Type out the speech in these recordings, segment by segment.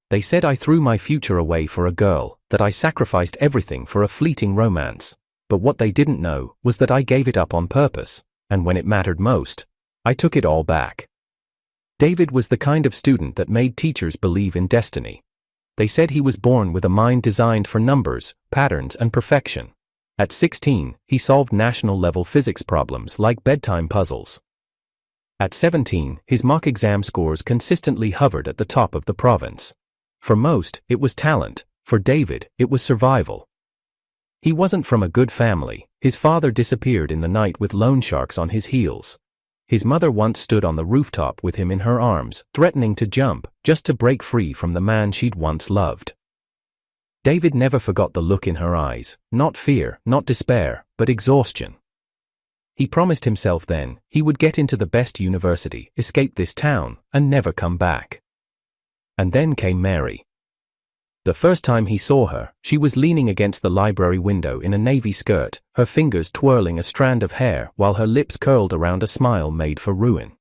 They said I threw my future away for a girl, that I sacrificed everything for a fleeting romance. But what they didn't know was that I gave it up on purpose, and when it mattered most, I took it all back. David was the kind of student that made teachers believe in destiny. They said he was born with a mind designed for numbers, patterns, and perfection. At 16, he solved national-level physics problems like bedtime puzzles. At 17, his mock exam scores consistently hovered at the top of the province. For most, it was talent. For David, it was survival. He wasn't from a good family. His father disappeared in the night with loan sharks on his heels. His mother once stood on the rooftop with him in her arms, threatening to jump, just to break free from the man she'd once loved. David never forgot the look in her eyes, not fear, not despair, but exhaustion. He promised himself then he would get into the best university, escape this town, and never come back. And then came Mary. The first time he saw her, she was leaning against the library window in a navy skirt, her fingers twirling a strand of hair while her lips curled around a smile made for ruin.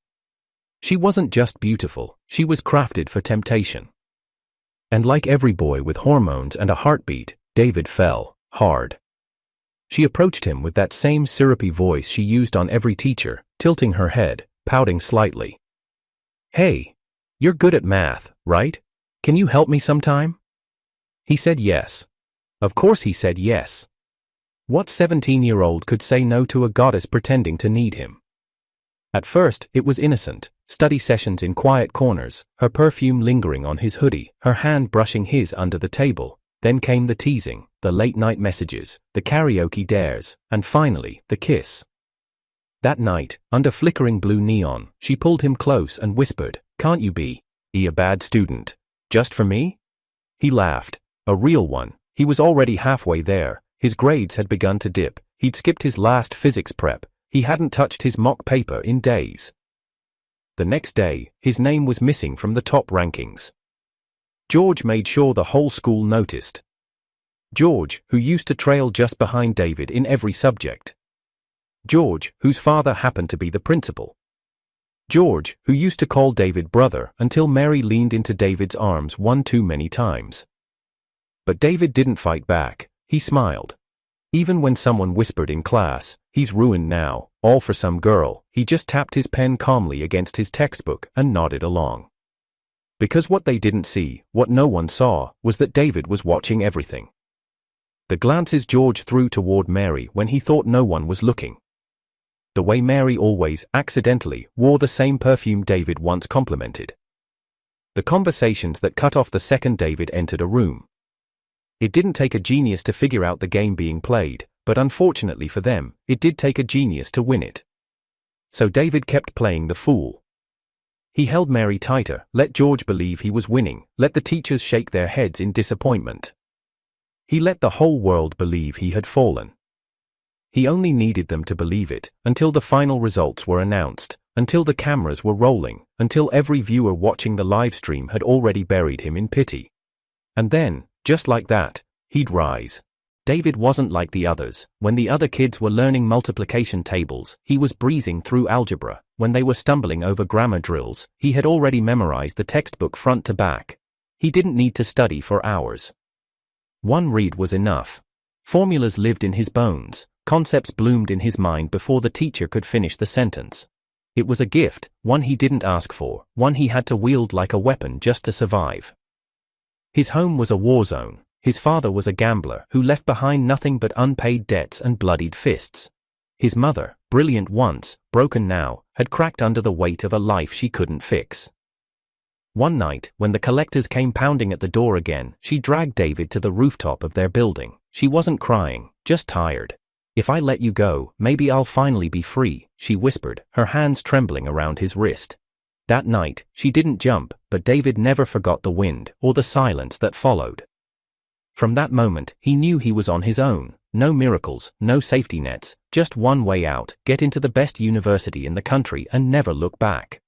She wasn't just beautiful, she was crafted for temptation. And like every boy with hormones and a heartbeat, David fell hard. She approached him with that same syrupy voice she used on every teacher, tilting her head, pouting slightly. "Hey, you're good at math, right? Can you help me sometime?" He said yes. Of course he said yes. What 17-year-old could say no to a goddess pretending to need him? At first, it was innocent, study sessions in quiet corners, her perfume lingering on his hoodie, her hand brushing his under the table. Then came the teasing, the late-night messages, the karaoke dares, and finally, the kiss. That night, under flickering blue neon, she pulled him close and whispered, "Can't you be a bad student? Just for me?" He laughed. A real one. He was already halfway there. His grades had begun to dip. He'd skipped his last physics prep. He hadn't touched his mock paper in days. The next day, his name was missing from the top rankings. George made sure the whole school noticed. George, who used to trail just behind David in every subject. George, whose father happened to be the principal. George, who used to call David brother until Mary leaned into David's arms one too many times. But David didn't fight back. He smiled. Even when someone whispered in class, "He's ruined now, all for some girl," he just tapped his pen calmly against his textbook and nodded along. Because what they didn't see, what no one saw, was that David was watching everything. The glances George threw toward Mary when he thought no one was looking. The way Mary always, accidentally, wore the same perfume David once complimented. The conversations that cut off the second David entered a room. It didn't take a genius to figure out the game being played, but unfortunately for them, it did take a genius to win it. So David kept playing the fool. He held Mary tighter, let George believe he was winning, let the teachers shake their heads in disappointment. He let the whole world believe he had fallen. He only needed them to believe it, until the final results were announced, until the cameras were rolling, until every viewer watching the live stream had already buried him in pity. And then, just like that, he'd rise. David wasn't like the others. When the other kids were learning multiplication tables, he was breezing through algebra. When they were stumbling over grammar drills, he had already memorized the textbook front to back. He didn't need to study for hours. One read was enough. Formulas lived in his bones, concepts bloomed in his mind before the teacher could finish the sentence. It was a gift, one he didn't ask for, one he had to wield like a weapon just to survive. His home was a war zone. His father was a gambler who left behind nothing but unpaid debts and bloodied fists. His mother, brilliant once, broken now, had cracked under the weight of a life she couldn't fix. One night, when the collectors came pounding at the door again, she dragged David to the rooftop of their building. She wasn't crying, just tired. "If I let you go, maybe I'll finally be free," she whispered, her hands trembling around his wrist. That night, she didn't jump, but David never forgot the wind or the silence that followed. From that moment, he knew he was on his own. No miracles, no safety nets, just one way out, get into the best university in the country and never look back.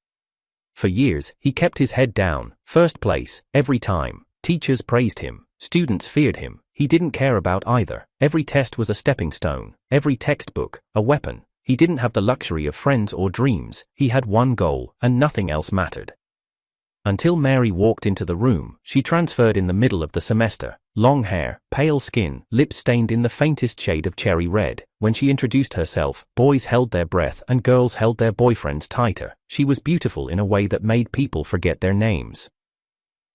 For years, he kept his head down, first place, every time. Teachers praised him, students feared him. He didn't care about either. Every test was a stepping stone, every textbook, a weapon. He didn't have the luxury of friends or dreams. He had one goal, and nothing else mattered. Until Mary walked into the room. She transferred in the middle of the semester. Long hair, pale skin, lips stained in the faintest shade of cherry red. When she introduced herself, boys held their breath and girls held their boyfriends tighter. She was beautiful in a way that made people forget their names.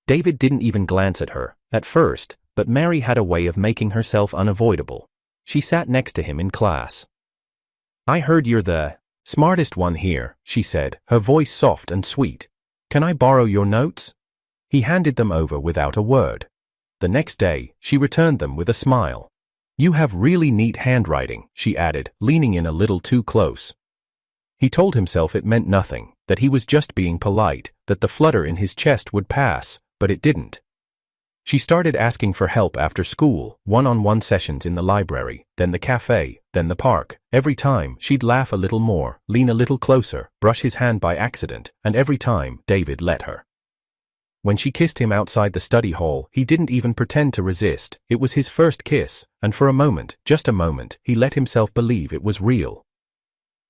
David didn't even glance at her, at first, but Mary had a way of making herself unavoidable. She sat next to him in class. "I heard you're the smartest one here," she said, her voice soft and sweet. "Can I borrow your notes?" He handed them over without a word. The next day, she returned them with a smile. "You have really neat handwriting," she added, leaning in a little too close. He told himself it meant nothing, that he was just being polite, that the flutter in his chest would pass, but it didn't. She started asking for help after school, one-on-one sessions in the library, then the cafe, then the park. Every time, she'd laugh a little more, lean a little closer, brush his hand by accident, and every time, David let her. When she kissed him outside the study hall, he didn't even pretend to resist. It was his first kiss, and for a moment, just a moment, he let himself believe it was real.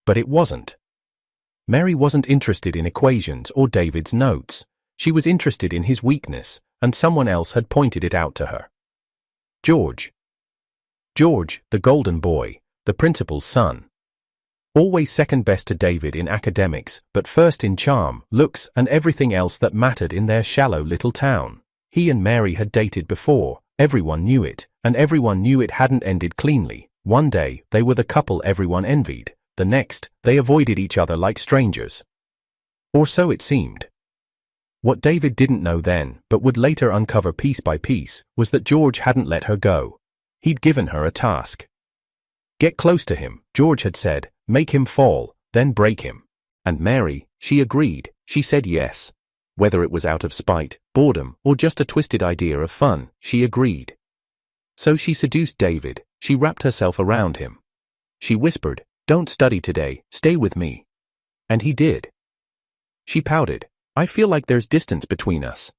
But it wasn't. Mary wasn't interested in equations or David's notes. She was interested in his weakness, and someone else had pointed it out to her. George. George, the golden boy, the principal's son. Always second best to David in academics, but first in charm, looks, and everything else that mattered in their shallow little town. He and Mary had dated before, everyone knew it, and everyone knew it hadn't ended cleanly. One day, they were the couple everyone envied. The next, they avoided each other like strangers. Or so it seemed. What David didn't know then, but would later uncover piece by piece, was that George hadn't let her go. He'd given her a task. Get close to him, George had said, make him fall, then break him. And Mary, she agreed, she said yes. Whether it was out of spite, boredom, or just a twisted idea of fun, she agreed. So she seduced David, she wrapped herself around him. She whispered, "Don't study today, stay with me." And he did. She pouted, "I feel like there's distance between us."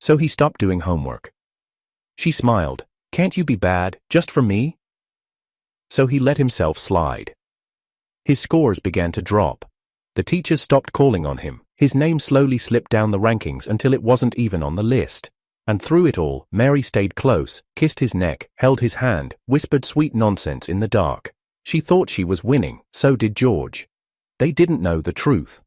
So he stopped doing homework. She smiled, "Can't you be bad, just for me?" So he let himself slide. His scores began to drop. The teachers stopped calling on him. His name slowly slipped down the rankings until it wasn't even on the list. And through it all, Mary stayed close, kissed his neck, held his hand, whispered sweet nonsense in the dark. She thought she was winning, so did George. They didn't know the truth.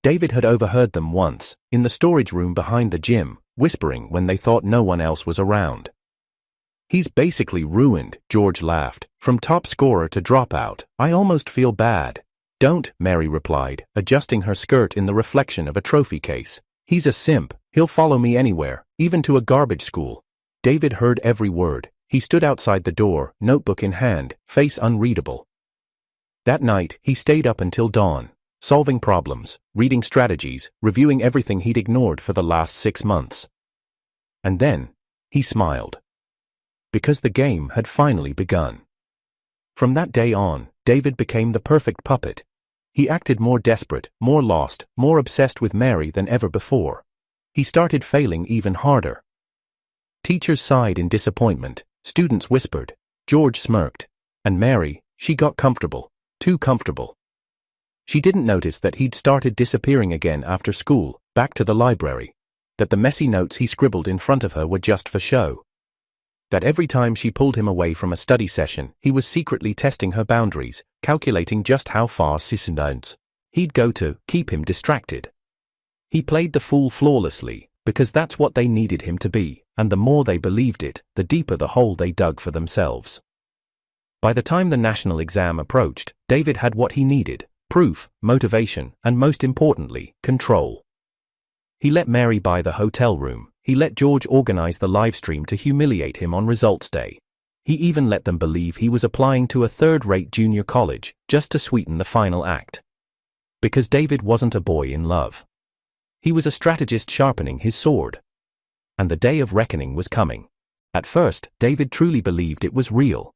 David had overheard them once, in the storage room behind the gym, whispering when they thought no one else was around. "He's basically ruined," George laughed. "From top scorer to dropout, I almost feel bad." "Don't," Mary replied, adjusting her skirt in the reflection of a trophy case. "He's a simp, he'll follow me anywhere, even to a garbage school." David heard every word. He stood outside the door, notebook in hand, face unreadable. That night, he stayed up until dawn, solving problems, reading strategies, reviewing everything he'd ignored for the last 6 months. And then, he smiled. Because the game had finally begun. From that day on, David became the perfect puppet. He acted more desperate, more lost, more obsessed with Mary than ever before. He started failing even harder. Teachers sighed in disappointment, students whispered, George smirked, and Mary, she got comfortable, too comfortable. She didn't notice that he'd started disappearing again after school, back to the library. That the messy notes he scribbled in front of her were just for show. That every time she pulled him away from a study session, he was secretly testing her boundaries, calculating just how far he'd go to keep him distracted. He played the fool flawlessly, because that's what they needed him to be, and the more they believed it, the deeper the hole they dug for themselves. By the time the national exam approached, David had what he needed: proof, motivation, and most importantly, control. He let Mary buy the hotel room. He let George organize the live stream to humiliate him on results day. He even let them believe he was applying to a third-rate junior college, just to sweeten the final act. Because David wasn't a boy in love. He was a strategist sharpening his sword. And the day of reckoning was coming. At first, David truly believed it was real.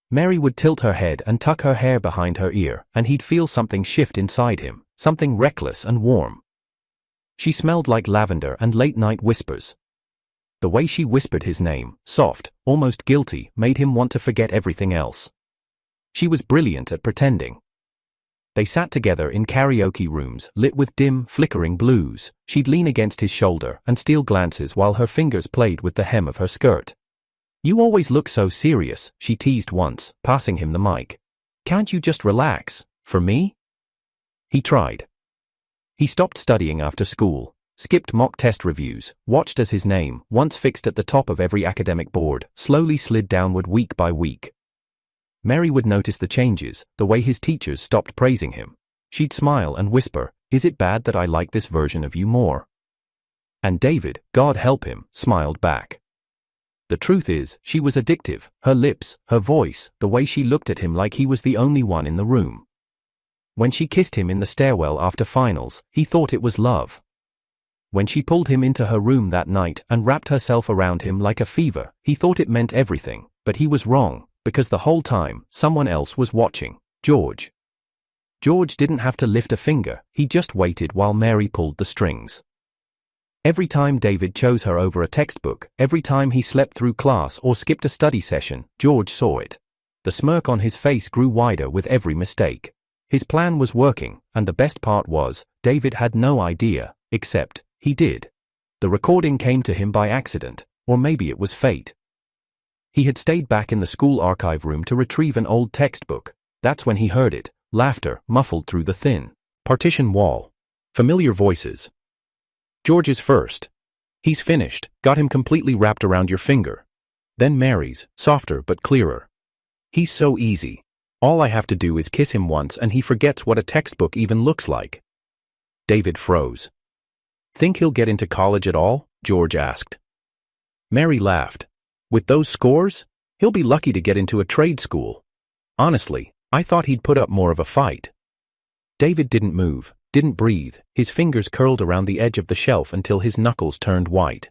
Mary would tilt her head and tuck her hair behind her ear, and he'd feel something shift inside him, something reckless and warm. She smelled like lavender and late-night whispers. The way she whispered his name, soft, almost guilty, made him want to forget everything else. She was brilliant at pretending. They sat together in karaoke rooms lit with dim, flickering blues. She'd lean against his shoulder and steal glances while her fingers played with the hem of her skirt. "You always look so serious," she teased once, passing him the mic. "Can't you just relax, for me?" He tried. He stopped studying after school, skipped mock test reviews, watched as his name, once fixed at the top of every academic board, slowly slid downward week by week. Mary would notice the changes, the way his teachers stopped praising him. She'd smile and whisper, "Is it bad that I like this version of you more?" And David, God help him, smiled back. The truth is, she was addictive, her lips, her voice, the way she looked at him like he was the only one in the room. When she kissed him in the stairwell after finals, he thought it was love. When she pulled him into her room that night and wrapped herself around him like a fever, he thought it meant everything, but he was wrong, because the whole time, someone else was watching, George. George didn't have to lift a finger, he just waited while Mary pulled the strings. Every time David chose her over a textbook, every time he slept through class or skipped a study session, George saw it. The smirk on his face grew wider with every mistake. His plan was working, and the best part was, David had no idea, except, he did. The recording came to him by accident, or maybe it was fate. He had stayed back in the school archive room to retrieve an old textbook. That's when he heard it, laughter muffled through the thin partition wall. Familiar voices. "George's first. He's finished, got him completely wrapped around your finger." Then Mary's, softer but clearer. "He's so easy. All I have to do is kiss him once and he forgets what a textbook even looks like." David froze. "Think he'll get into college at all?" George asked. Mary laughed. "With those scores? He'll be lucky to get into a trade school. Honestly, I thought he'd put up more of a fight." David didn't move, didn't breathe, his fingers curled around the edge of the shelf until his knuckles turned white.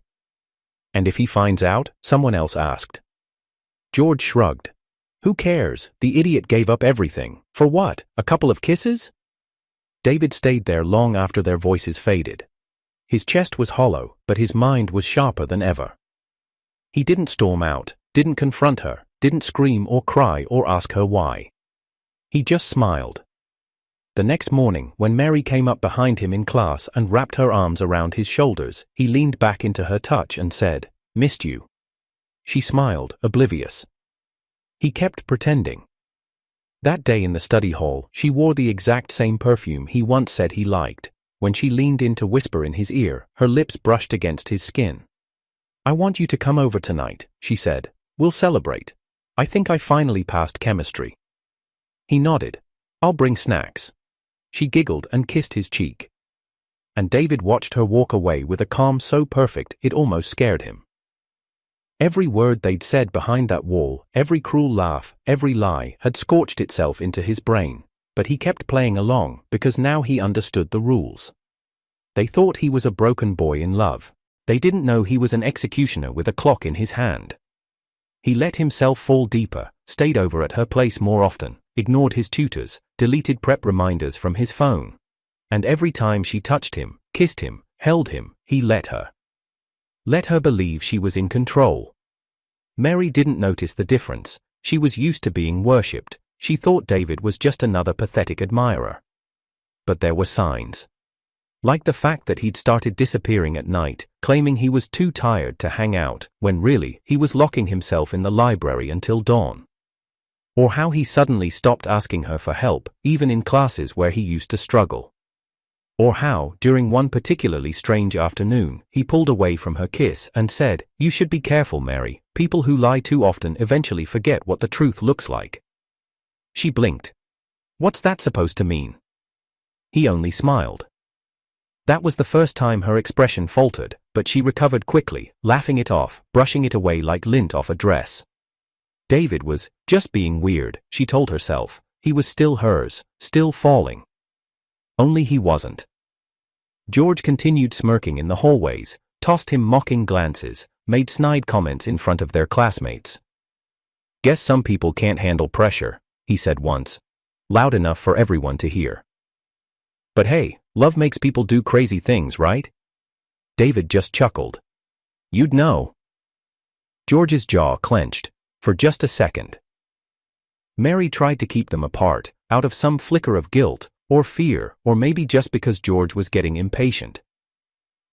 "And if he finds out?" someone else asked. George shrugged. "Who cares? The idiot gave up everything. For what? A couple of kisses?" David stayed there long after their voices faded. His chest was hollow, but his mind was sharper than ever. He didn't storm out, didn't confront her, didn't scream or cry or ask her why. He just smiled. The next morning, when Mary came up behind him in class and wrapped her arms around his shoulders, he leaned back into her touch and said, "Missed you." She smiled, oblivious. He kept pretending. That day in the study hall, she wore the exact same perfume he once said he liked. When she leaned in to whisper in his ear, her lips brushed against his skin. "I want you to come over tonight," she said. "We'll celebrate. I think I finally passed chemistry." He nodded. "I'll bring snacks." She giggled and kissed his cheek. And David watched her walk away with a calm so perfect it almost scared him. Every word they'd said behind that wall, every cruel laugh, every lie, had scorched itself into his brain, but he kept playing along because now he understood the rules. They thought he was a broken boy in love. They didn't know he was an executioner with a clock in his hand. He let himself fall deeper, stayed over at her place more often, ignored his tutors, deleted prep reminders from his phone. And every time she touched him, kissed him, held him, he let her. Let her believe she was in control. Mary didn't notice the difference. She was used to being worshipped. She thought David was just another pathetic admirer. But there were signs. Like the fact that he'd started disappearing at night, claiming he was too tired to hang out, when really, he was locking himself in the library until dawn. Or how he suddenly stopped asking her for help, even in classes where he used to struggle. Or how, during one particularly strange afternoon, he pulled away from her kiss and said, "You should be careful, Mary. People who lie too often eventually forget what the truth looks like." She blinked. "What's that supposed to mean?" He only smiled. That was the first time her expression faltered, but she recovered quickly, laughing it off, brushing it away like lint off a dress. David was just being weird, she told herself. He was still hers, still falling. Only he wasn't. George continued smirking in the hallways, tossed him mocking glances, made snide comments in front of their classmates. "Guess some people can't handle pressure," he said once, loud enough for everyone to hear. "But hey, love makes people do crazy things, right?" David just chuckled. "You'd know." George's jaw clenched. For just a second. Mary tried to keep them apart, out of some flicker of guilt, or fear, or maybe just because George was getting impatient.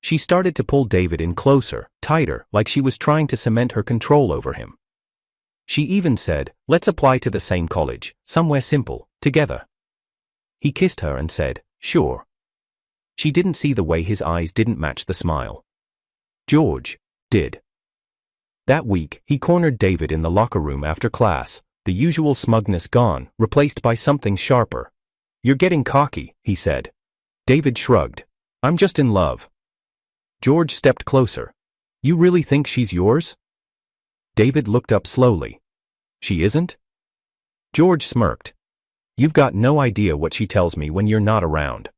She started to pull David in closer, tighter, like she was trying to cement her control over him. She even said, "Let's apply to the same college, somewhere simple, together." He kissed her and said, "Sure." She didn't see the way his eyes didn't match the smile. George did. That week, he cornered David in the locker room after class, the usual smugness gone, replaced by something sharper. "You're getting cocky," he said. David shrugged. "I'm just in love." George stepped closer. "You really think she's yours?" David looked up slowly. "She isn't?" George smirked. "You've got no idea what she tells me when you're not around."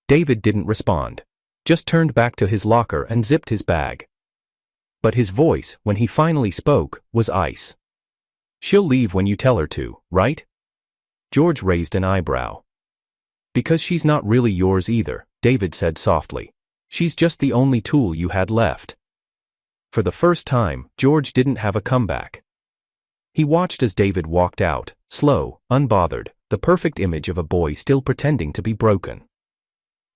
David didn't respond, just turned back to his locker and zipped his bag. But his voice, when he finally spoke, was ice. "She'll leave when you tell her to, right?" George raised an eyebrow. "Because she's not really yours either," David said softly. "She's just the only tool you had left." For the first time, George didn't have a comeback. He watched as David walked out, slow, unbothered, the perfect image of a boy still pretending to be broken.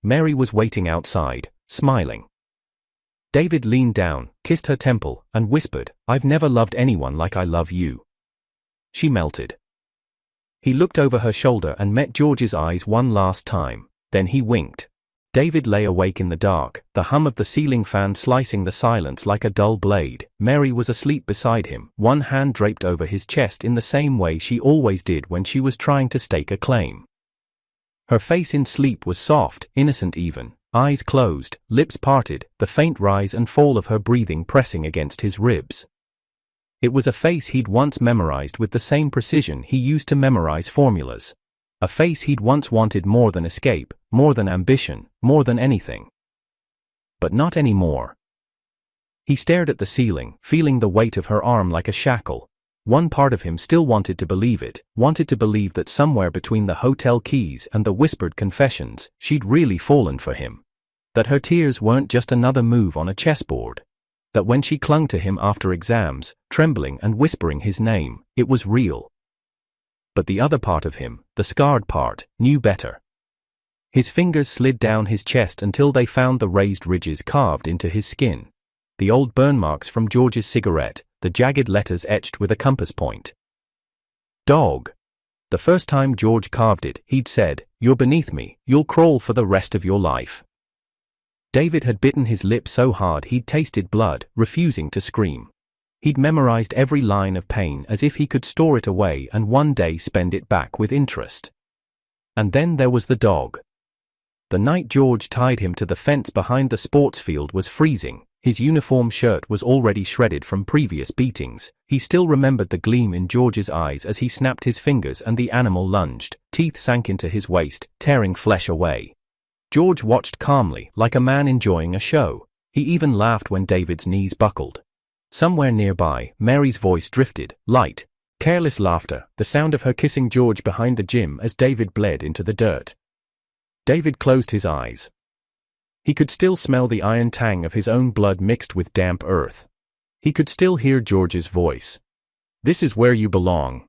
Mary was waiting outside, smiling. David leaned down, kissed her temple, and whispered, "I've never loved anyone like I love you." She melted. He looked over her shoulder and met George's eyes one last time, then he winked. David lay awake in the dark, the hum of the ceiling fan slicing the silence like a dull blade. Mary was asleep beside him, one hand draped over his chest in the same way she always did when she was trying to stake a claim. Her face in sleep was soft, innocent even, eyes closed, lips parted, the faint rise and fall of her breathing pressing against his ribs. It was a face he'd once memorized with the same precision he used to memorize formulas. A face he'd once wanted more than escape, more than ambition, more than anything. But not anymore. He stared at the ceiling, feeling the weight of her arm like a shackle. One part of him still wanted to believe it, wanted to believe that somewhere between the hotel keys and the whispered confessions, she'd really fallen for him. That her tears weren't just another move on a chessboard. That when she clung to him after exams, trembling and whispering his name, it was real. But the other part of him, the scarred part, knew better. His fingers slid down his chest until they found the raised ridges carved into his skin. The old burn marks from George's cigarette, the jagged letters etched with a compass point. Dog. The first time George carved it, he'd said, "You're beneath me, you'll crawl for the rest of your life." David had bitten his lip so hard he'd tasted blood, refusing to scream. He'd memorized every line of pain as if he could store it away and one day spend it back with interest. And then there was the dog. The night George tied him to the fence behind the sports field was freezing. His uniform shirt was already shredded from previous beatings. He still remembered the gleam in George's eyes as he snapped his fingers and the animal lunged. Teeth sank into his waist, tearing flesh away. George watched calmly, like a man enjoying a show. He even laughed when David's knees buckled. Somewhere nearby, Mary's voice drifted, light, careless laughter, the sound of her kissing George behind the gym as David bled into the dirt. David closed his eyes. He could still smell the iron tang of his own blood mixed with damp earth. He could still hear George's voice. "This is where you belong."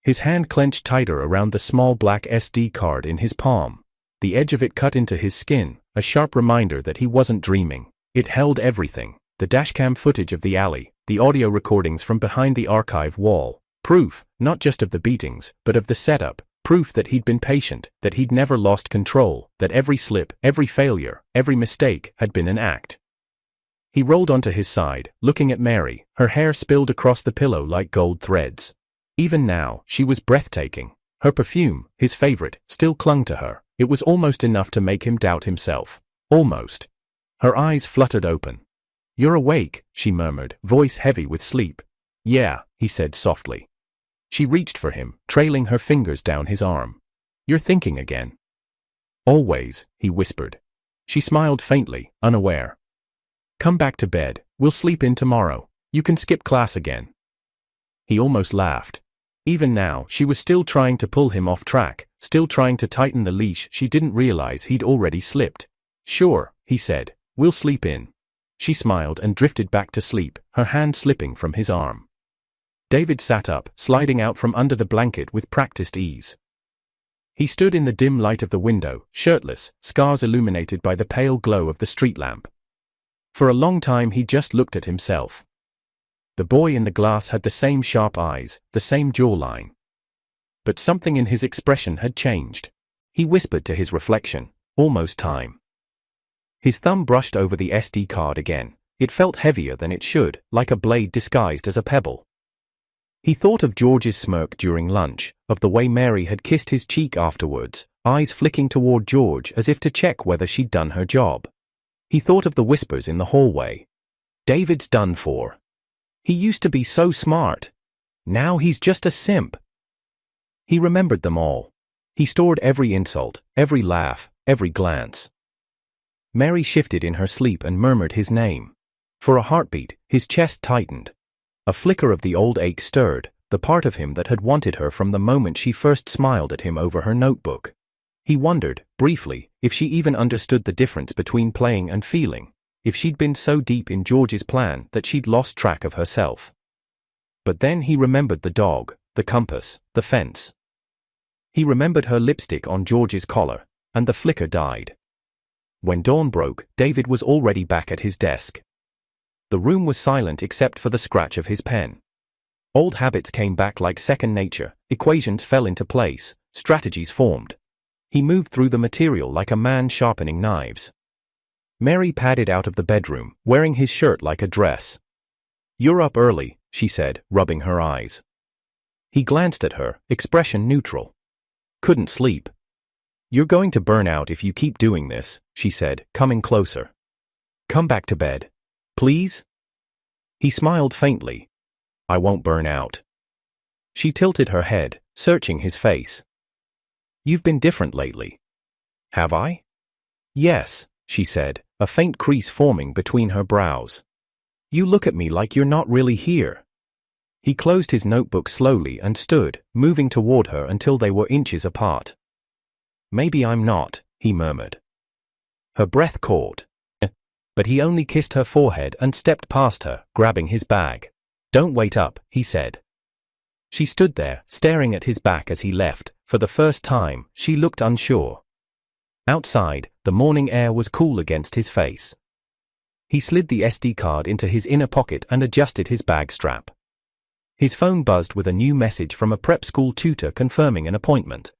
His hand clenched tighter around the small black SD card in his palm. The edge of it cut into his skin, a sharp reminder that he wasn't dreaming. It held everything. The dashcam footage of the alley, the audio recordings from behind the archive wall. Proof, not just of the beatings, but of the setup. Proof that he'd been patient, that he'd never lost control, that every slip, every failure, every mistake had been an act. He rolled onto his side, looking at Mary, her hair spilled across the pillow like gold threads. Even now, she was breathtaking. Her perfume, his favorite, still clung to her. It was almost enough to make him doubt himself. Almost. Her eyes fluttered open. "You're awake," she murmured, voice heavy with sleep. "Yeah," he said softly. She reached for him, trailing her fingers down his arm. "You're thinking again." "Always," he whispered. She smiled faintly, unaware. "Come back to bed, we'll sleep in tomorrow. You can skip class again." He almost laughed. Even now, she was still trying to pull him off track, still trying to tighten the leash she didn't realize he'd already slipped. "Sure," he said, "we'll sleep in." She smiled and drifted back to sleep, her hand slipping from his arm. David sat up, sliding out from under the blanket with practiced ease. He stood in the dim light of the window, shirtless, scars illuminated by the pale glow of the street lamp. For a long time he just looked at himself. The boy in the glass had the same sharp eyes, the same jawline. But something in his expression had changed. He whispered to his reflection, "Almost time." His thumb brushed over the SD card again. It felt heavier than it should, like a blade disguised as a pebble. He thought of George's smirk during lunch, of the way Mary had kissed his cheek afterwards, eyes flicking toward George as if to check whether she'd done her job. He thought of the whispers in the hallway. "David's done for. He used to be so smart. Now he's just a simp." He remembered them all. He stored every insult, every laugh, every glance. Mary shifted in her sleep and murmured his name. For a heartbeat, his chest tightened. A flicker of the old ache stirred, the part of him that had wanted her from the moment she first smiled at him over her notebook. He wondered, briefly, if she even understood the difference between playing and feeling, if she'd been so deep in George's plan that she'd lost track of herself. But then he remembered the dog, the compass, the fence. He remembered her lipstick on George's collar, and the flicker died. When dawn broke, David was already back at his desk. The room was silent except for the scratch of his pen. Old habits came back like second nature, equations fell into place, strategies formed. He moved through the material like a man sharpening knives. Mary padded out of the bedroom, wearing his shirt like a dress. "You're up early," she said, rubbing her eyes. He glanced at her, expression neutral. "Couldn't sleep." "You're going to burn out if you keep doing this," she said, coming closer. "Come back to bed. Please?" He smiled faintly. "I won't burn out." She tilted her head, searching his face. "You've been different lately." "Have I?" "Yes," she said, a faint crease forming between her brows. "You look at me like you're not really here." He closed his notebook slowly and stood, moving toward her until they were inches apart. "Maybe I'm not," he murmured. Her breath caught. But he only kissed her forehead and stepped past her, grabbing his bag. "Don't wait up," he said. She stood there, staring at his back as he left. For the first time, she looked unsure. Outside, the morning air was cool against his face. He slid the SD card into his inner pocket and adjusted his bag strap. His phone buzzed with a new message from a prep school tutor confirming an appointment.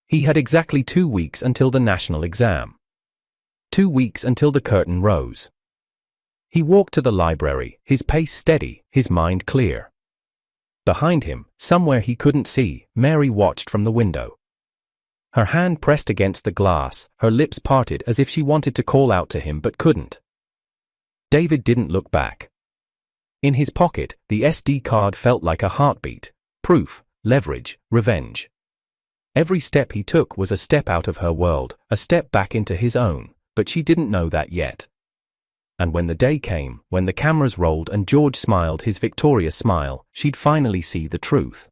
He had exactly 2 weeks until the national exam. 2 weeks until the curtain rose. He walked to the library, his pace steady, his mind clear. Behind him, somewhere he couldn't see, Mary watched from the window. Her hand pressed against the glass, her lips parted as if she wanted to call out to him but couldn't. David didn't look back. In his pocket, the SD card felt like a heartbeat. Proof, leverage, revenge. Every step he took was a step out of her world, a step back into his own. But she didn't know that yet. And when the day came, when the cameras rolled and George smiled his victorious smile, she'd finally see the truth.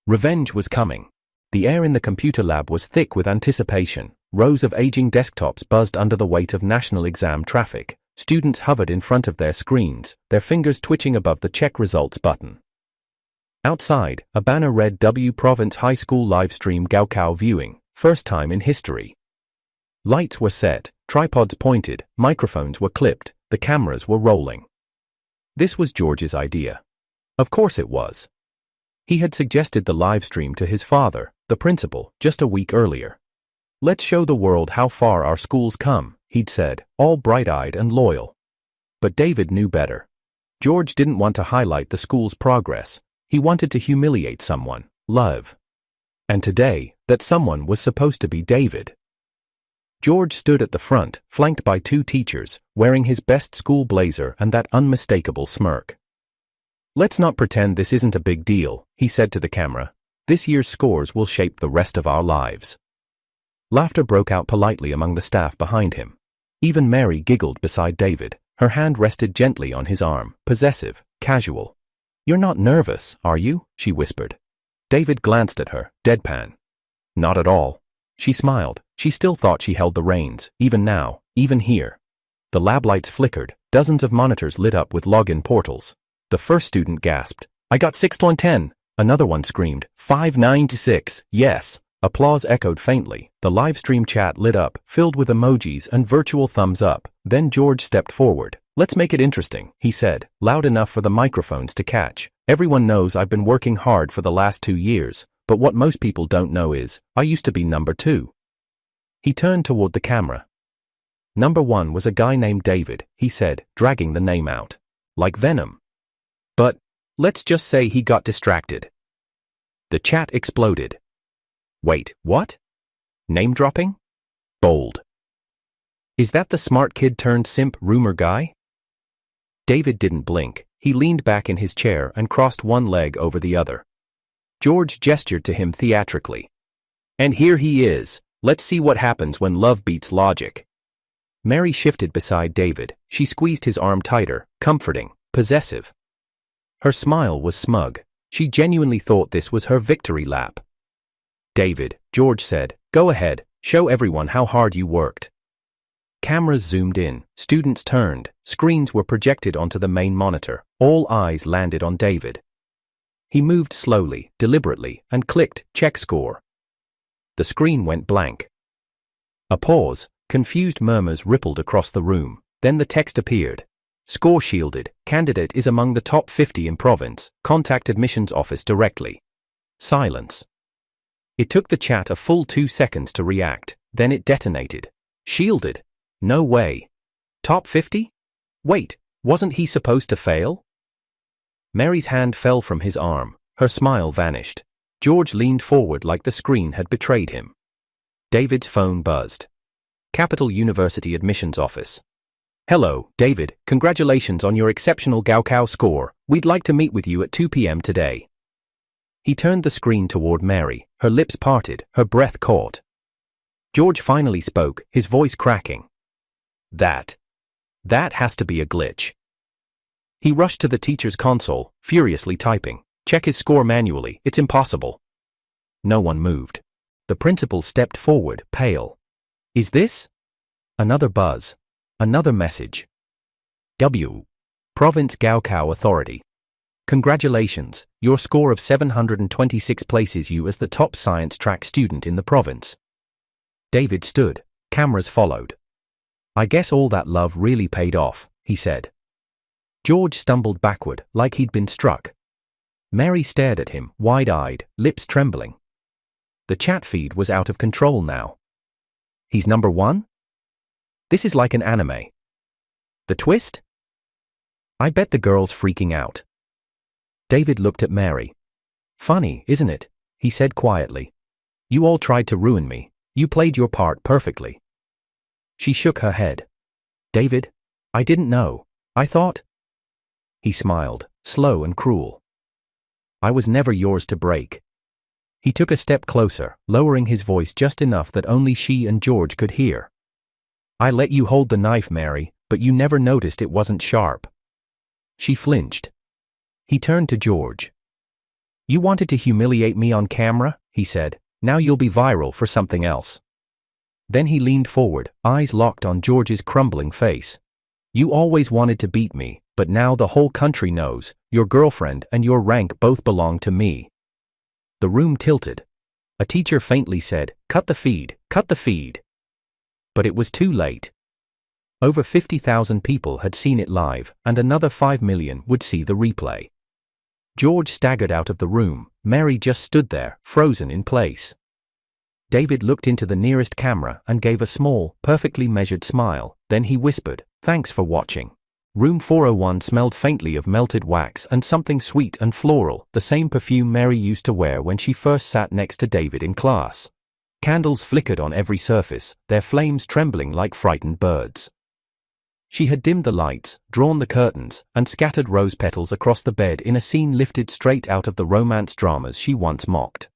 Revenge was coming. The air in the computer lab was thick with anticipation. Rows of aging desktops buzzed under the weight of national exam traffic. Students hovered in front of their screens, their fingers twitching above the check results button. Outside, a banner read W Province High School livestream Gaokao viewing, first time in history. Lights were set, tripods pointed, microphones were clipped, the cameras were rolling. This was George's idea. Of course it was. He had suggested the live stream to his father, the principal, just a week earlier. "Let's show the world how far our school's come," he'd said, all bright-eyed and loyal. But David knew better. George didn't want to highlight the school's progress. He wanted to humiliate someone, love. And today, that someone was supposed to be David. George stood at the front, flanked by 2 teachers, wearing his best school blazer and that unmistakable smirk. "Let's not pretend this isn't a big deal," he said to the camera. "This year's scores will shape the rest of our lives." Laughter broke out politely among the staff behind him. Even Mary giggled beside David, her hand rested gently on his arm, possessive, casual. "You're not nervous, are you?" she whispered. David glanced at her, deadpan. "Not at all." She smiled. She still thought she held the reins, even now, even here. The lab lights flickered, dozens of monitors lit up with login portals. The first student gasped, "I got 6 on 10. Another one screamed, 596, yes. Applause echoed faintly. The live stream chat lit up, filled with emojis and virtual thumbs up. Then George stepped forward. "Let's make it interesting," he said, loud enough for the microphones to catch. "Everyone knows I've been working hard for the last 2 years, but what most people don't know is, I used to be number 2. He turned toward the camera. "Number 1 was a guy named David," he said, dragging the name out. "Like Venom. But, let's just say he got distracted." The chat exploded. "Wait, what? Name dropping? Bold. Is that the smart kid turned simp rumor guy?" David didn't blink. He leaned back in his chair and crossed one leg over the other. George gestured to him theatrically. "And here he is. Let's see what happens when love beats logic." Mary shifted beside David. She squeezed his arm tighter, comforting, possessive. Her smile was smug. She genuinely thought this was her victory lap. "David," George said, "go ahead, show everyone how hard you worked." Cameras zoomed in, students turned, screens were projected onto the main monitor. All eyes landed on David. He moved slowly, deliberately, and clicked, "Check score." The screen went blank. A pause. Confused murmurs rippled across the room. Then the text appeared. "Score shielded. Candidate is among the top 50 in province. Contact admissions office directly." Silence. It took the chat a full 2 seconds to react. Then it detonated. "Shielded? No way. Top 50? Wait, wasn't he supposed to fail?" Mary's hand fell from his arm. Her smile vanished. George leaned forward like the screen had betrayed him. David's phone buzzed. Capital University Admissions Office. "Hello, David, congratulations on your exceptional Gaokao score. We'd like to meet with you at 2 p.m. today." He turned the screen toward Mary, her lips parted, her breath caught. George finally spoke, his voice cracking. That has to be a glitch." He rushed to the teacher's console, furiously typing. "Check his score manually, it's impossible." No one moved. The principal stepped forward, pale. "Is this?" Another buzz. Another message. "W. Province Gaokao Authority. Congratulations, your score of 726 places you as the top science track student in the province." David stood. Cameras followed. "I guess all that love really paid off," he said. George stumbled backward, like he'd been struck. Mary stared at him, wide-eyed, lips trembling. The chat feed was out of control now. "He's number 1? This is like an anime. The twist? I bet the girl's freaking out." David looked at Mary. "Funny, isn't it?" he said quietly. "You all tried to ruin me. You played your part perfectly." She shook her head. "David, I didn't know. I thought—" He smiled, slow and cruel. "I was never yours to break." He took a step closer, lowering his voice just enough that only she and George could hear. "I let you hold the knife, Mary, but you never noticed it wasn't sharp." She flinched. He turned to George. "You wanted to humiliate me on camera," he said. "Now you'll be viral for something else." Then he leaned forward, eyes locked on George's crumbling face. "You always wanted to beat me, but now the whole country knows, your girlfriend and your rank both belong to me." The room tilted. A teacher faintly said, "Cut the feed, cut the feed." But it was too late. Over 50,000 people had seen it live, and another 5 million would see the replay. George staggered out of the room. Mary just stood there, frozen in place. David looked into the nearest camera and gave a small, perfectly measured smile. Then he whispered, "Thanks for watching." Room 401 smelled faintly of melted wax and something sweet and floral, the same perfume Mary used to wear when she first sat next to David in class. Candles flickered on every surface, their flames trembling like frightened birds. She had dimmed the lights, drawn the curtains, and scattered rose petals across the bed in a scene lifted straight out of the romance dramas she once mocked.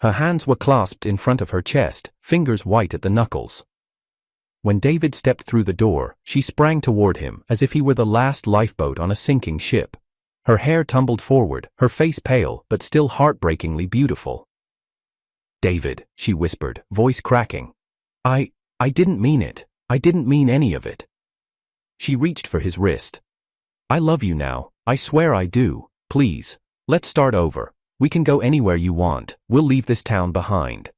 Her hands were clasped in front of her chest, fingers white at the knuckles. When David stepped through the door, she sprang toward him as if he were the last lifeboat on a sinking ship. Her hair tumbled forward, her face pale but still heartbreakingly beautiful. "David," she whispered, voice cracking. I didn't mean it. I didn't mean any of it." She reached for his wrist. "I love you now, I swear I do. Please, let's start over. We can go anywhere you want, we'll leave this town behind."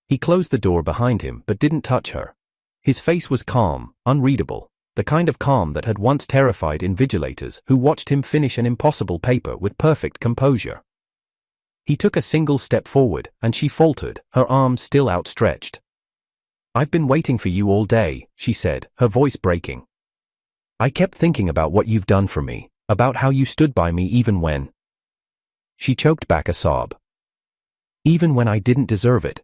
He closed the door behind him but didn't touch her. His face was calm, unreadable, the kind of calm that had once terrified invigilators who watched him finish an impossible paper with perfect composure. He took a single step forward, and she faltered, her arms still outstretched. "I've been waiting for you all day," she said, her voice breaking. "I kept thinking about what you've done for me, about how you stood by me even when—" She choked back a sob. "Even when I didn't deserve it.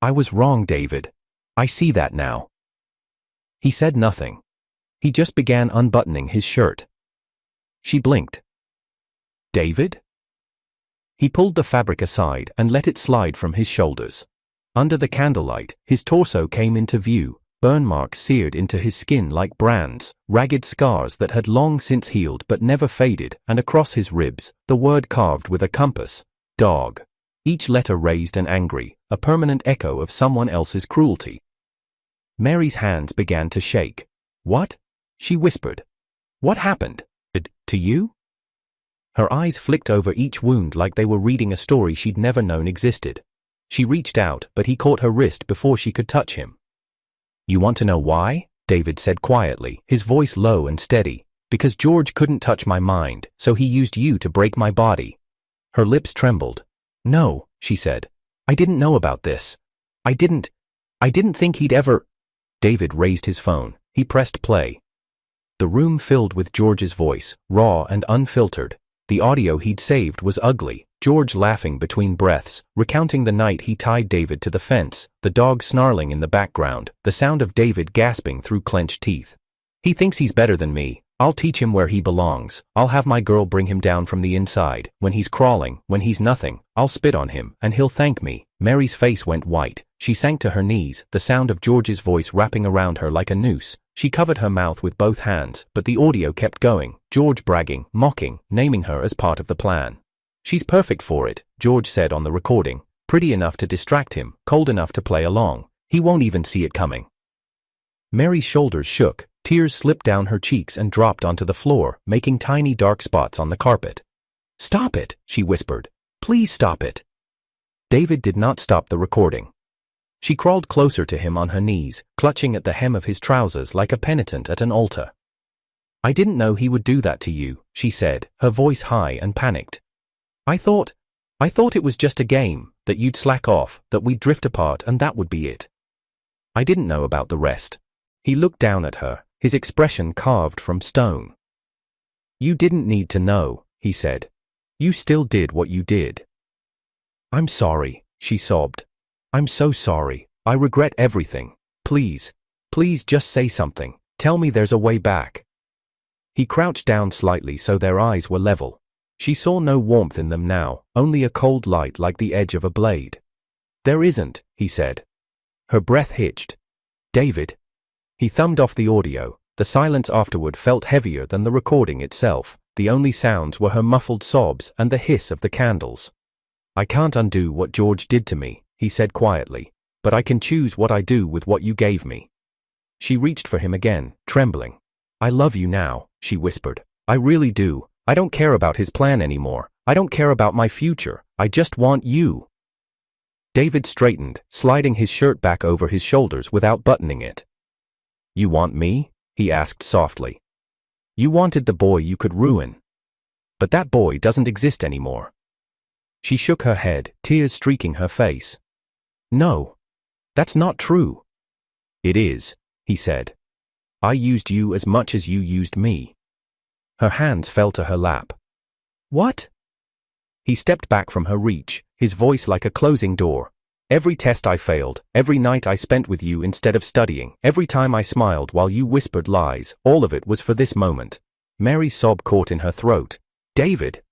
I was wrong, David. I see that now." He said nothing. He just began unbuttoning his shirt. She blinked. "David?" He pulled the fabric aside and let it slide from his shoulders. Under the candlelight, his torso came into view, burn marks seared into his skin like brands, ragged scars that had long since healed but never faded, and across his ribs, the word carved with a compass, "dog." Each letter raised and angry, a permanent echo of someone else's cruelty. Mary's hands began to shake. "What?" she whispered. "What happened? To you?" Her eyes flicked over each wound like they were reading a story she'd never known existed. She reached out, but he caught her wrist before she could touch him. "You want to know why?" David said quietly, his voice low and steady. "Because George couldn't touch my mind, so he used you to break my body." Her lips trembled. "No," she said. "I didn't know about this. I didn't think he'd ever—" David raised his phone. He pressed play. The room filled with George's voice, raw and unfiltered. The audio he'd saved was ugly, George laughing between breaths, recounting the night he tied David to the fence, the dog snarling in the background, the sound of David gasping through clenched teeth. "He thinks he's better than me. I'll teach him where he belongs. I'll have my girl bring him down from the inside. When he's crawling, when he's nothing, I'll spit on him, and he'll thank me." Mary's face went white. She sank to her knees, the sound of George's voice wrapping around her like a noose. She covered her mouth with both hands, but the audio kept going, George bragging, mocking, naming her as part of the plan. "She's perfect for it," George said on the recording. "Pretty enough to distract him, cold enough to play along. He won't even see it coming." Mary's shoulders shook. Tears slipped down her cheeks and dropped onto the floor, making tiny dark spots on the carpet. "Stop it," she whispered. "Please stop it." David did not stop the recording. She crawled closer to him on her knees, clutching at the hem of his trousers like a penitent at an altar. "I didn't know he would do that to you," she said, her voice high and panicked. I thought it was just a game, that you'd slack off, that we'd drift apart and that would be it. I didn't know about the rest." He looked down at her, his expression carved from stone. "You didn't need to know," he said. "You still did what you did." "I'm sorry," she sobbed. "I'm so sorry. I regret everything. Please just say something. Tell me there's a way back." He crouched down slightly so their eyes were level. She saw no warmth in them now, only a cold light like the edge of a blade. "There isn't," he said. Her breath hitched. "David." He thumbed off the audio. The silence afterward felt heavier than the recording itself. The only sounds were her muffled sobs and the hiss of the candles. "I can't undo what George did to me," he said quietly, "but I can choose what I do with what you gave me." She reached for him again, trembling. "I love you now," she whispered. "I really do. I don't care about his plan anymore. I don't care about my future. I just want you." David straightened, sliding his shirt back over his shoulders without buttoning it. "You want me?" he asked softly. "You wanted the boy you could ruin. But that boy doesn't exist anymore." She shook her head, tears streaking her face. "No. That's not true." "It is," he said. "I used you as much as you used me." Her hands fell to her lap. "What?" He stepped back from her reach, his voice like a closing door. "Every test I failed, every night I spent with you instead of studying, every time I smiled while you whispered lies, all of it was for this moment." Mary's sob caught in her throat. "David!"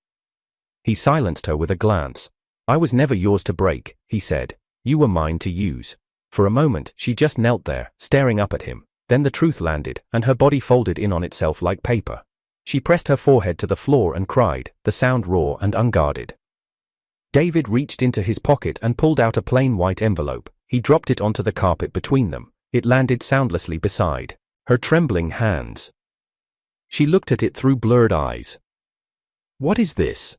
He silenced her with a glance. "I was never yours to break," he said. "You were mine to use." For a moment, she just knelt there, staring up at him. Then the truth landed, and her body folded in on itself like paper. She pressed her forehead to the floor and cried, the sound raw and unguarded. David reached into his pocket and pulled out a plain white envelope. He dropped it onto the carpet between them. It landed soundlessly beside her trembling hands. She looked at it through blurred eyes. "What is this?"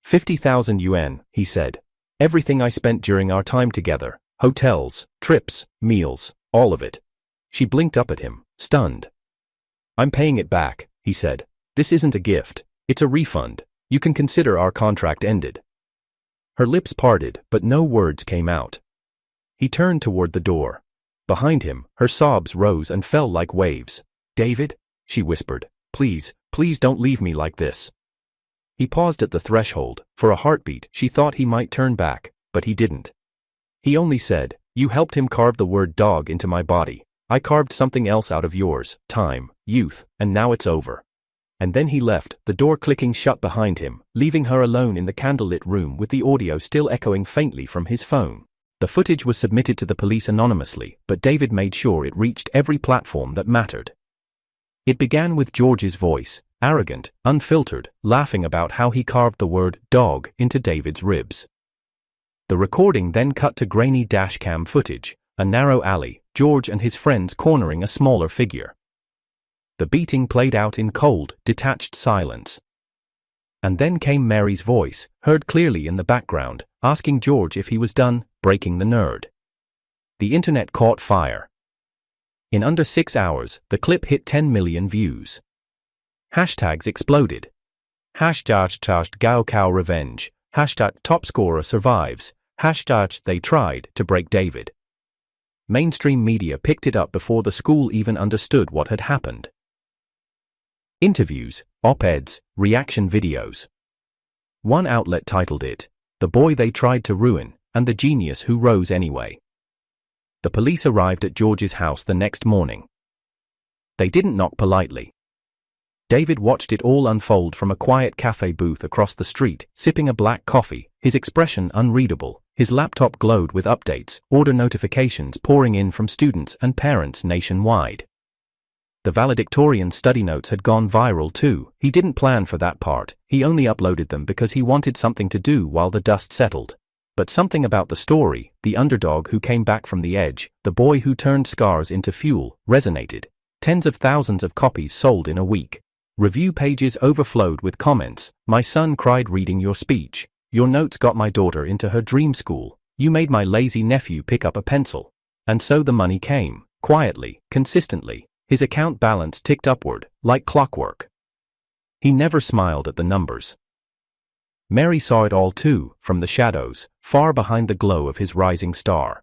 50,000 yuan, he said. "Everything I spent during our time together. Hotels, trips, meals, all of it. She blinked up at him, stunned. "I'm paying it back," he said. "This isn't a gift, it's a refund. You can consider our contract ended." Her lips parted, but no words came out. He turned toward the door. Behind him, her sobs rose and fell like waves. "David," she whispered, "please, please don't leave me like this." He paused at the threshold. For a heartbeat, she thought he might turn back, but he didn't. He only said, "You helped him carve the word dog into my body. I carved something else out of yours, time, youth, and now it's over." And then he left, the door clicking shut behind him, leaving her alone in the candlelit room with the audio still echoing faintly from his phone. The footage was submitted to the police anonymously, but David made sure it reached every platform that mattered. It began with George's voice, arrogant, unfiltered, laughing about how he carved the word dog into David's ribs. The recording then cut to grainy dashcam footage, a narrow alley, George and his friends cornering a smaller figure. The beating played out in cold, detached silence. And then came Mary's voice, heard clearly in the background, asking George if he was done breaking the nerd. The internet caught fire. In under 6 hours, the clip hit 10 million views. Hashtags exploded. Hashtag Gao Cow Revenge, hashtag Top Scorer Survives, hashtag They Tried to Break David. Mainstream media picked it up before the school even understood what had happened. Interviews, op-eds, reaction videos. One outlet titled it, "The Boy They Tried to Ruin, and the Genius Who Rose Anyway." The police arrived at George's house the next morning. They didn't knock politely. David watched it all unfold from a quiet cafe booth across the street, sipping a black coffee, his expression unreadable. His laptop glowed with updates, order notifications pouring in from students and parents nationwide. The valedictorian study notes had gone viral too. He didn't plan for that part, he only uploaded them because he wanted something to do while the dust settled. But something about the story, the underdog who came back from the edge, the boy who turned scars into fuel, resonated. Tens of thousands of copies sold in a week. Review pages overflowed with comments. "My son cried reading your speech. Your notes got my daughter into her dream school. You made my lazy nephew pick up a pencil." And so the money came, quietly, consistently. His account balance ticked upward, like clockwork. He never smiled at the numbers. Mary saw it all too, from the shadows, far behind the glow of his rising star.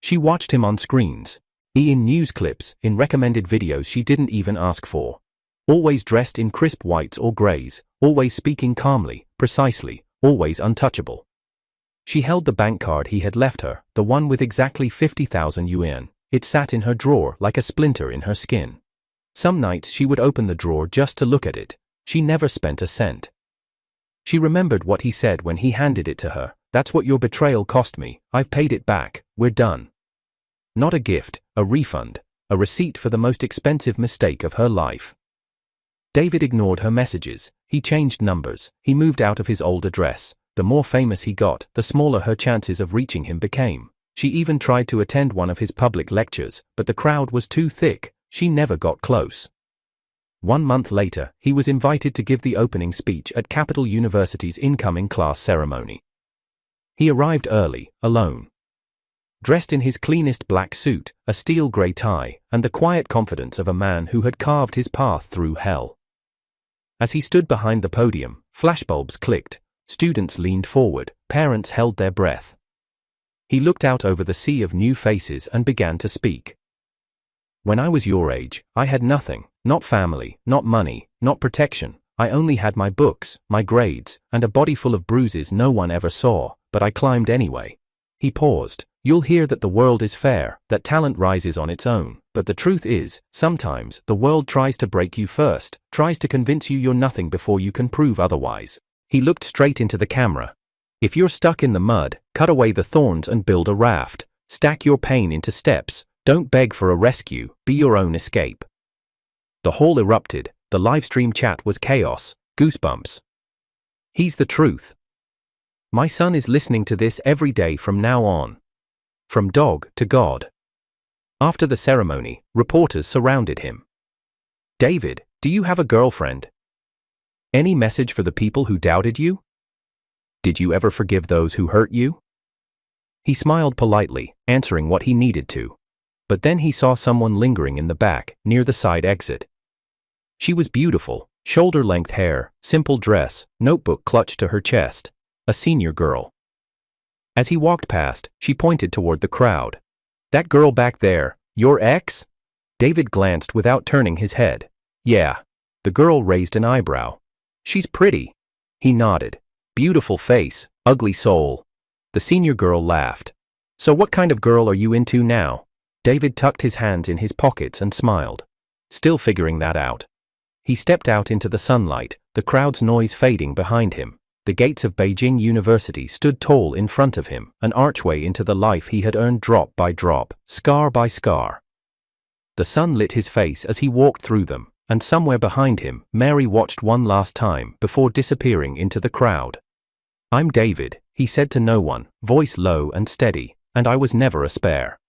She watched him on screens, in news clips, in recommended videos she didn't even ask for. Always dressed in crisp whites or grays, always speaking calmly, precisely, always untouchable. She held the bank card he had left her, the one with exactly 50,000 yuan. It sat in her drawer like a splinter in her skin. Some nights she would open the drawer just to look at it. She never spent a cent. She remembered what he said when he handed it to her. "That's what your betrayal cost me. I've paid it back. We're done." Not a gift, a refund, a receipt for the most expensive mistake of her life. David ignored her messages. He changed numbers. He moved out of his old address. The more famous he got, the smaller her chances of reaching him became. She even tried to attend one of his public lectures, but the crowd was too thick. She never got close. 1 month later, he was invited to give the opening speech at Capital University's incoming class ceremony. He arrived early, alone. Dressed in his cleanest black suit, a steel grey tie, and the quiet confidence of a man who had carved his path through hell. As he stood behind the podium, flashbulbs clicked, students leaned forward, parents held their breath. He looked out over the sea of new faces and began to speak. "When I was your age, I had nothing, not family, not money, not protection. I only had my books, my grades, and a body full of bruises no one ever saw, but I climbed anyway." He paused. "You'll hear that the world is fair, that talent rises on its own, but the truth is, sometimes the world tries to break you first, tries to convince you you're nothing before you can prove otherwise." He looked straight into the camera. "If you're stuck in the mud, cut away the thorns and build a raft. Stack your pain into steps. Don't beg for a rescue, be your own escape." The hall erupted. The livestream chat was chaos, goosebumps. "He's the truth. My son is listening to this every day from now on. From dog to God." After the ceremony, reporters surrounded him. "David, do you have a girlfriend? Any message for the people who doubted you? Did you ever forgive those who hurt you?" He smiled politely, answering what he needed to. But then he saw someone lingering in the back, near the side exit. She was beautiful, shoulder-length hair, simple dress, notebook clutched to her chest. A senior girl. As he walked past, she pointed toward the crowd. "That girl back there, your ex?" David glanced without turning his head. "Yeah." The girl raised an eyebrow. "She's pretty." He nodded. "Beautiful face, ugly soul." The senior girl laughed. "So what kind of girl are you into now?" David tucked his hands in his pockets and smiled. Still figuring that out. He stepped out into the sunlight, the crowd's noise fading behind him. The gates of Beijing University stood tall in front of him, an archway into the life he had earned drop by drop, scar by scar. The sun lit his face as he walked through them, and somewhere behind him, Mary watched one last time before disappearing into the crowd. "I'm David," he said to no one, voice low and steady, "and I was never a spare."